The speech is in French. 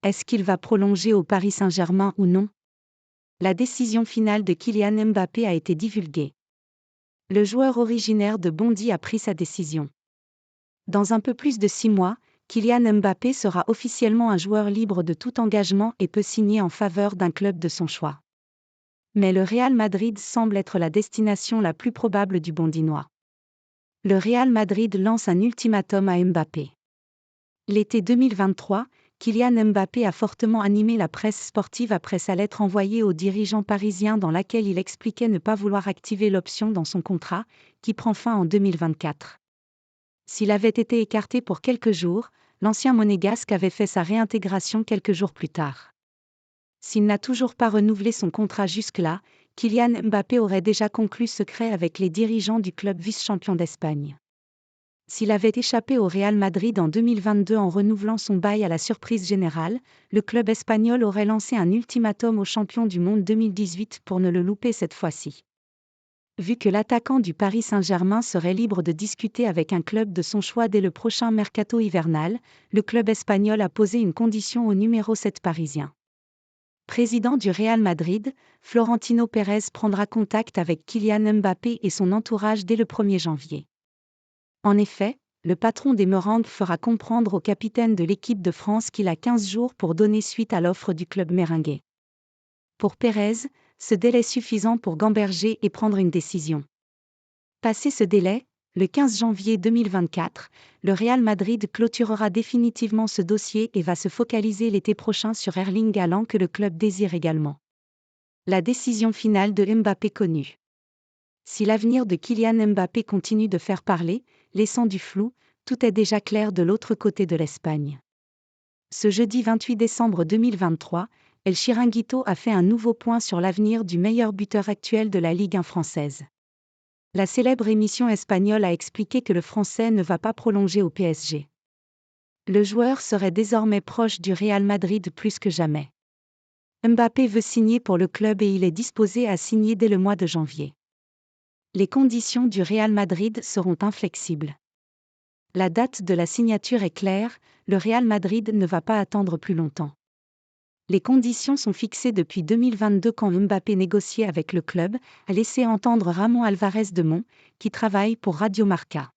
Est-ce qu'il va prolonger au Paris Saint-Germain ou non? La décision finale de Kylian Mbappé a été divulguée. Le joueur originaire de Bondy a pris sa décision. Dans un peu plus de 6 mois, Kylian Mbappé sera officiellement un joueur libre de tout engagement et peut signer en faveur d'un club de son choix. Mais le Real Madrid semble être la destination la plus probable du Bondinois. Le Real Madrid lance un ultimatum à Mbappé. L'été 2023, Kylian Mbappé a fortement animé la presse sportive après sa lettre envoyée aux dirigeants parisiens dans laquelle il expliquait ne pas vouloir activer l'option dans son contrat, qui prend fin en 2024. S'il avait été écarté pour quelques jours, l'ancien monégasque avait fait sa réintégration quelques jours plus tard. S'il n'a toujours pas renouvelé son contrat jusque-là, Kylian Mbappé aurait déjà conclu secret avec les dirigeants du club vice-champion d'Espagne. S'il avait échappé au Real Madrid en 2022 en renouvelant son bail à la surprise générale, le club espagnol aurait lancé un ultimatum au champion du monde 2018 pour ne le louper cette fois-ci. Vu que l'attaquant du Paris Saint-Germain serait libre de discuter avec un club de son choix dès le prochain mercato hivernal, le club espagnol a posé une condition au numéro 7 parisien. Président du Real Madrid, Florentino Pérez prendra contact avec Kylian Mbappé et son entourage dès le 1er janvier. En effet, le patron des Merengues fera comprendre au capitaine de l'équipe de France qu'il a 15 jours pour donner suite à l'offre du club merengue. Pour Pérez, ce délai est suffisant pour gamberger et prendre une décision. Passé ce délai, le 15 janvier 2024, le Real Madrid clôturera définitivement ce dossier et va se focaliser l'été prochain sur Erling Haaland que le club désire également. La décision finale de Mbappé connue. Si l'avenir de Kylian Mbappé continue de faire parler, laissant du flou, tout est déjà clair de l'autre côté de l'Espagne. Ce jeudi 28 décembre 2023, El Chiringuito a fait un nouveau point sur l'avenir du meilleur buteur actuel de la Ligue 1 française. La célèbre émission espagnole a expliqué que le Français ne va pas prolonger au PSG. Le joueur serait désormais proche du Real Madrid plus que jamais. Mbappé veut signer pour le club et il est disposé à signer dès le mois de janvier. Les conditions du Real Madrid seront inflexibles. La date de la signature est claire, le Real Madrid ne va pas attendre plus longtemps. Les conditions sont fixées depuis 2022 quand Mbappé négociait avec le club, a laissé entendre Ramon Alvarez de Mon, qui travaille pour Radio Marca.